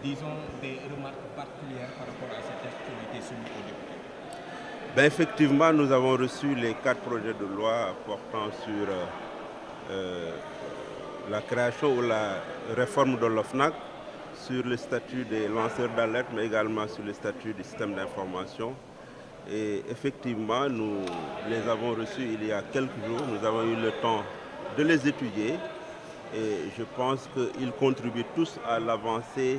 disons, des remarques particulières par rapport à ces textes qui ont été soumis aux députés? Ben, effectivement, nous avons reçu les 4 projets de loi portant sur euh, la création ou la réforme de l'OFNAC, sur le statut des lanceurs d'alerte, mais également sur le statut du système d'information. Et effectivement, nous les avons reçus il y a quelques jours. Nous avons eu le temps de les étudier et je pense qu'ils contribuent tous à l'avancée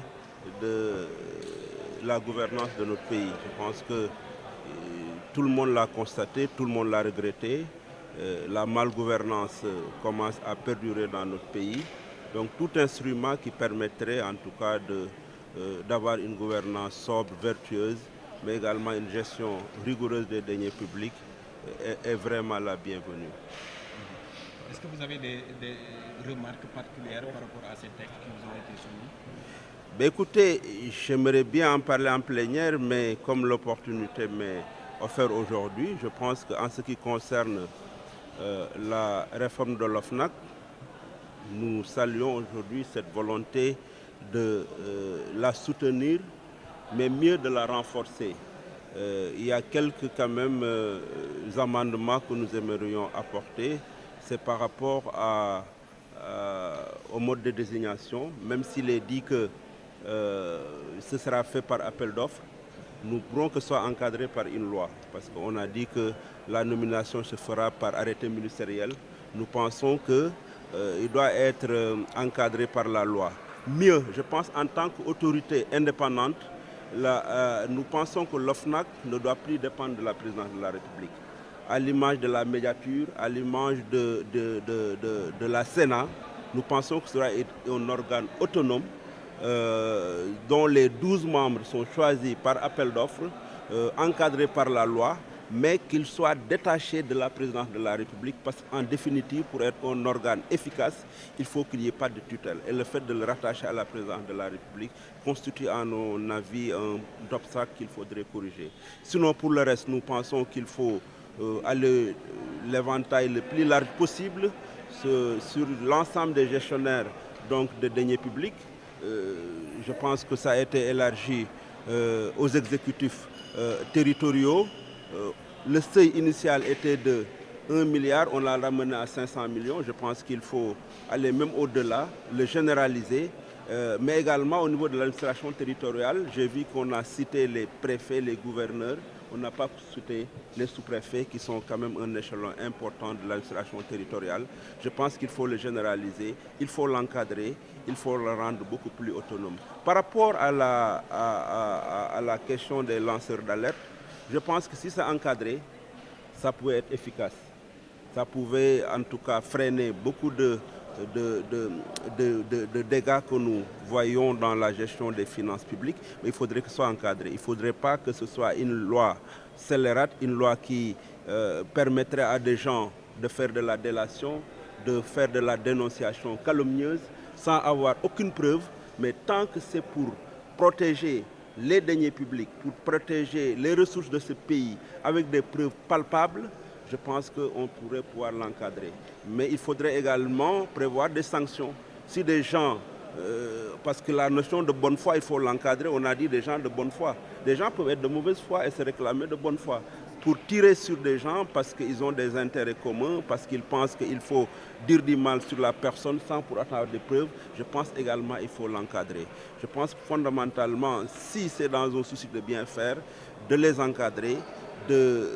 de la gouvernance de notre pays. Je pense que tout le monde l'a constaté, tout le monde l'a regretté. La malgouvernance commence à perdurer dans notre pays. Donc tout instrument qui permettrait en tout cas d'avoir une gouvernance sobre, vertueuse, mais également une gestion rigoureuse des deniers publics est vraiment la bienvenue. Est-ce que vous avez des remarques particulières par rapport à ces textes qui vous ont été soumis? Ben écoutez, j'aimerais bien en parler en plénière, mais comme l'opportunité m'est offerte aujourd'hui, je pense qu'en ce qui concerne la réforme de l'OFNAC, nous saluons aujourd'hui cette volonté de la soutenir, mais mieux de la renforcer. Il y a quelques quand même amendements que nous aimerions apporter. C'est par rapport au mode de désignation, même s'il est dit que ce sera fait par appel d'offres, nous voulons que ce soit encadré par une loi, parce qu'on a dit que la nomination se fera par arrêté ministériel. Nous pensons qu'il doit être encadré par la loi. Mieux, je pense, en tant qu'autorité indépendante, nous pensons que l'OFNAC ne doit plus dépendre de la présidence de la République. À l'image de la médiature, à l'image de la Sénat, nous pensons que ce sera un organe autonome dont les 12 membres sont choisis par appel d'offres, encadrés par la loi, mais qu'il soit détaché de la présidence de la République, parce qu'en définitive, pour être un organe efficace, il faut qu'il n'y ait pas de tutelle. Et le fait de le rattacher à la présidence de la République constitue, à mon avis, un obstacle qu'il faudrait corriger. Sinon, pour le reste, nous pensons qu'il faut aller l'éventail le plus large possible sur l'ensemble des gestionnaires donc, de deniers publics. Je pense que ça a été élargi aux exécutifs territoriaux. Le seuil initial était de 1 milliard, on l'a ramené à 500 millions. Je pense qu'il faut aller même au-delà, le généraliser, mais également au niveau de l'administration territoriale. J'ai vu qu'on a cité les préfets, les gouverneurs. On n'a pas cité les sous-préfets qui sont quand même un échelon important de l'administration territoriale. Je pense qu'il faut le généraliser, il faut l'encadrer, il faut le rendre beaucoup plus autonome. Par rapport à la question des lanceurs d'alerte, je pense que si c'est encadré, ça pouvait être efficace. Ça pouvait en tout cas freiner beaucoup de dégâts que nous voyons dans la gestion des finances publiques, mais il faudrait que ce soit encadré. Il ne faudrait pas que ce soit une loi scélérate, une loi qui permettrait à des gens de faire de la délation, de faire de la dénonciation calomnieuse, sans avoir aucune preuve, mais tant que c'est pour protéger les deniers publics, pour protéger les ressources de ce pays avec des preuves palpables, je pense qu'on pourrait pouvoir l'encadrer. Mais il faudrait également prévoir des sanctions. Si des gens, parce que la notion de bonne foi, il faut l'encadrer, on a dit des gens de bonne foi. Des gens peuvent être de mauvaise foi et se réclamer de bonne foi. Pour tirer sur des gens parce qu'ils ont des intérêts communs, parce qu'ils pensent qu'il faut dire du mal sur la personne sans pour autant avoir des preuves, je pense également qu'il faut l'encadrer. Je pense fondamentalement, si c'est dans un souci de bien faire, de les encadrer, de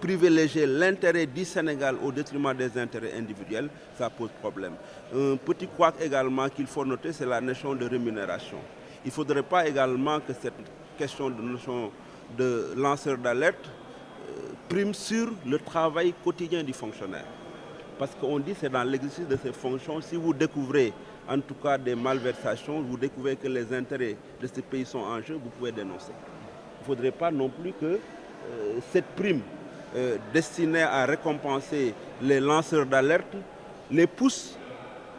privilégier l'intérêt du Sénégal au détriment des intérêts individuels, ça pose problème. Un petit couac également qu'il faut noter, c'est la notion de rémunération. Il ne faudrait pas également que cette question de notion de lanceur d'alerte prime sur le travail quotidien du fonctionnaire. Parce qu'on dit que c'est dans l'exercice de ces fonctions, si vous découvrez en tout cas des malversations, vous découvrez que les intérêts de ce pays sont en jeu, vous pouvez dénoncer. Il ne faudrait pas non plus que cette prime destinée à récompenser les lanceurs d'alerte les pousse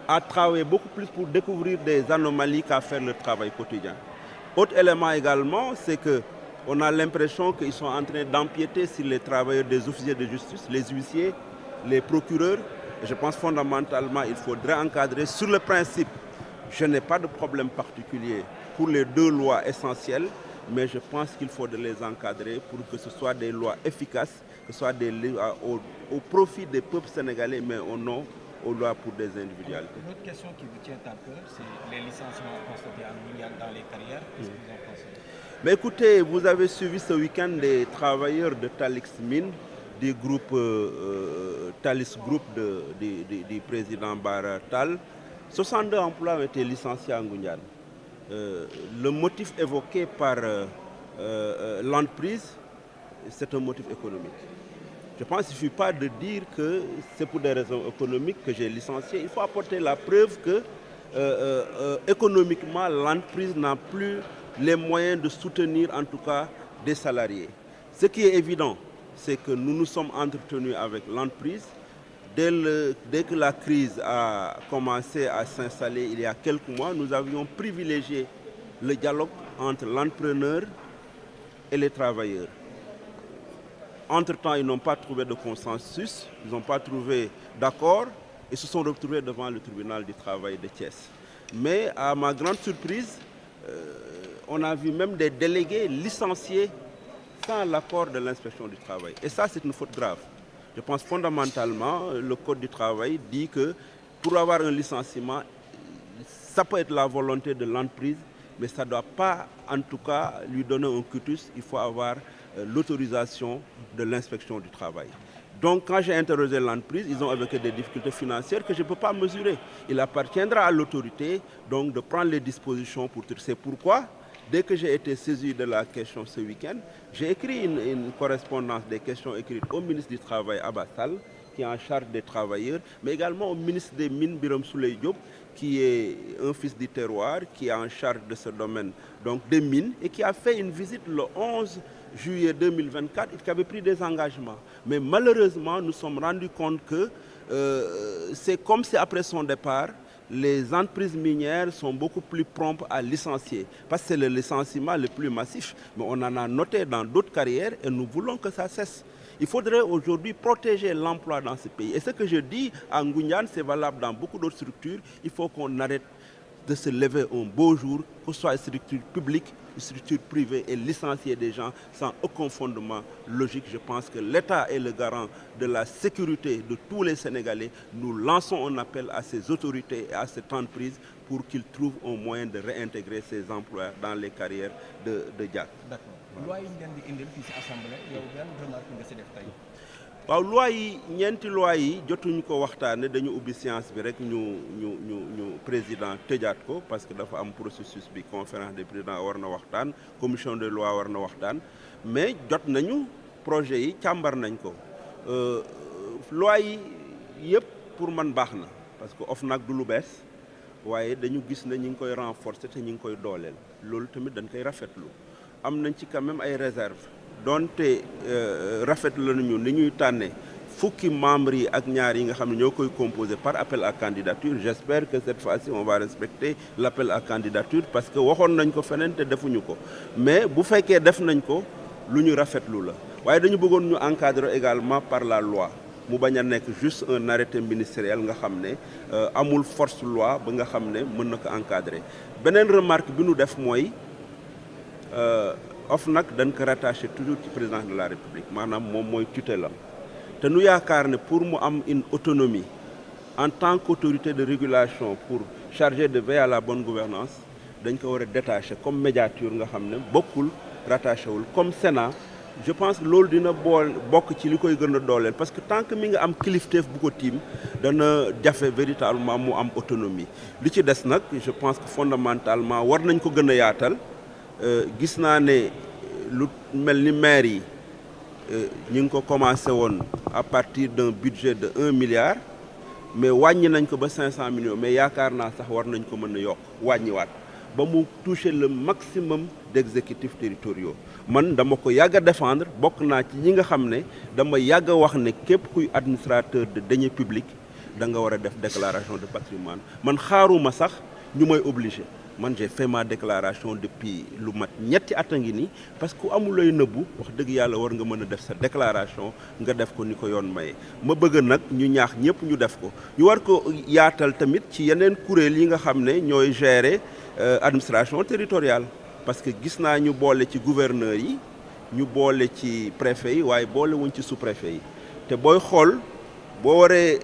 à travailler beaucoup plus pour découvrir des anomalies qu'à faire le travail quotidien. Autre élément également, c'est qu'on a l'impression qu'ils sont en train d'empiéter sur les travailleurs des officiers de justice, les huissiers, les procureurs. Et je pense fondamentalement qu'il faudrait encadrer sur le principe Je n'ai pas de problème particulier pour les deux lois essentielles, mais je pense qu'il faut de les encadrer pour que ce soit des lois efficaces, que ce soit des lois au profit des peuples sénégalais, mais non aux lois pour des individualités. Une autre question qui vous tient à cœur, c'est les licenciements constatés en Guyane dans les carrières. Qu'est-ce que vous en pensez? Mais écoutez, vous avez suivi ce week-end des travailleurs de Talix Mine, du groupe Talis Group du président Bara Tall. 62 emplois ont été licenciés en Guyane. Le motif évoqué par l'entreprise, c'est un motif économique. Je pense qu'il ne suffit pas de dire que c'est pour des raisons économiques que j'ai licencié. Il faut apporter la preuve que économiquement, l'entreprise n'a plus les moyens de soutenir en tout cas des salariés. Ce qui est évident, c'est que nous nous sommes entretenus avec l'entreprise. Dès que la crise a commencé à s'installer il y a quelques mois, nous avions privilégié le dialogue entre l'entrepreneur et les travailleurs. Entre-temps, ils n'ont pas trouvé de consensus, ils n'ont pas trouvé d'accord et se sont retrouvés devant le tribunal du travail de Thiès. Mais à ma grande surprise, on a vu même des délégués licenciés sans l'accord de l'inspection du travail. Et ça, c'est une faute grave. Je pense fondamentalement, le Code du travail dit que pour avoir un licenciement, ça peut être la volonté de l'entreprise, mais ça ne doit pas, en tout cas, lui donner un cutus. Il faut avoir l'autorisation de l'inspection du travail. Donc, quand j'ai interrogé l'entreprise, ils ont évoqué des difficultés financières que je ne peux pas mesurer. Il appartiendra à l'autorité donc de prendre les dispositions pour tout. C'est pourquoi, dès que j'ai été saisi de la question ce week-end, j'ai écrit une correspondance des questions écrites au ministre du Travail, Abbas Sall, qui est en charge des travailleurs, mais également au ministre des Mines, Birame Souleye Diop, qui est un fils du terroir, qui est en charge de ce domaine donc des mines, et qui a fait une visite le 11 juillet 2024 et qui avait pris des engagements. Mais malheureusement, nous sommes rendus compte que c'est comme si après son départ, les entreprises minières sont beaucoup plus promptes à licencier. Parce que c'est le licenciement le plus massif. Mais on en a noté dans d'autres carrières et nous voulons que ça cesse. Il faudrait aujourd'hui protéger l'emploi dans ce pays. Et ce que je dis à Guyane, c'est valable dans beaucoup d'autres structures. Il faut qu'on arrête de se lever un beau jour, que ce soit une structure publique, une structure privée, et licencier des gens sans aucun fondement logique. Je pense que l'État est le garant de la sécurité de tous les Sénégalais. Nous lançons un appel à ces autorités et à cette entreprise pour qu'ils trouvent un moyen de réintégrer ces emplois dans les carrières de Diack. D'accord. Loi yi ngeen di indil fii ci assemblée yow benn remarque nga ci def tey. waaw loi yi ñeenti loi yi jotuñu ko waxtaane dañu ubbi séance bi rek ñu président tëjaat ko parce que dafa am processus bi conférence des présidents war na waxtaan commission de loi war na waxtaan mais jot nañu projet yi càmbar nañ ko loi yi yëpp pour man baax na parce que OFNAC du lu bees waaye dañu gis ne ñi ngi koy renforcer te ñi ngi koy dooleel loolu tamit dañ koy rafetlu am nañ ci quand même ay réserves donte rafetlu nañu ni ñuy tànne fukki membres yi ak ñaar yi nga xam ne ñoo koy composé par appel à candidature. J'espère que cette fois-ci on va respecter l'appel à candidature parce que waxoon nañ ko feneen te defuñu ko mais bu fekkee def nañ ko lu ñu rafetlu la waaye dañu bëggoon ñu encadrer également par la loi mu bañ a nekk juste un arrêté ministériel nga xam ne amul force loi ba nga xam ne mën na ko encadrer. Beneen remarque bi ñu def mooy OFNAC dañ ko rattaché toujours ci président de la République maanaam moom mooy tutelam te nu yaakaar ne pour mu am une autonomie en tant qu'autorité de régulation pour charger de veiller à la bonne gouvernance dañ ko war a détaché comme médiature nga xam ne bokkul rattaché wul comme Sénat. Je pense que loolu dina bokk ci li koy gën a dooleel parce que tant que mi nga am kilifteef bu ko tiim dana jafe véritablement mu am autonomie li ci des nag je pense que fondamentalement war nañ ko gën a yaatal gis naa ne lu mel ni maire yi ñu ngi ko commencé woon à partir d'un budget de 1 milliard mais wàññi nañ ko ba 500 millions mais yaakaar naa sax war nañ ko mën a yokk wàññiwaat ba mu toucher le maximum d'exécutifs territoriaux man dama ko yàgg a défendre bokk naa ci ñi nga xam ne dama yàgg a wax ne képp kuy administrateur de deniers publics da nga war a def déclaration de patrimoine man xaaruma sax ñu may obligé man j'ai fait ma déclaration depuis lu mat ñetti at a ngi nii parce que ku amul lay nëbbu wax dëgg yàlla war nga mën a def sa déclaration nga def ko ni ko yoon maye. ma bëgg nag ñu ñaax ñëpp ñu def ko ñu war ko yaatal tamit ci yeneen kuréel yi nga xam ne ñooy gérer administration territoriale parce que gis naa ñu boole ci gouverneur yi ñu boole ci préfet yi waaye boole wuñ ci sous-préfet yi te booy xool boo waree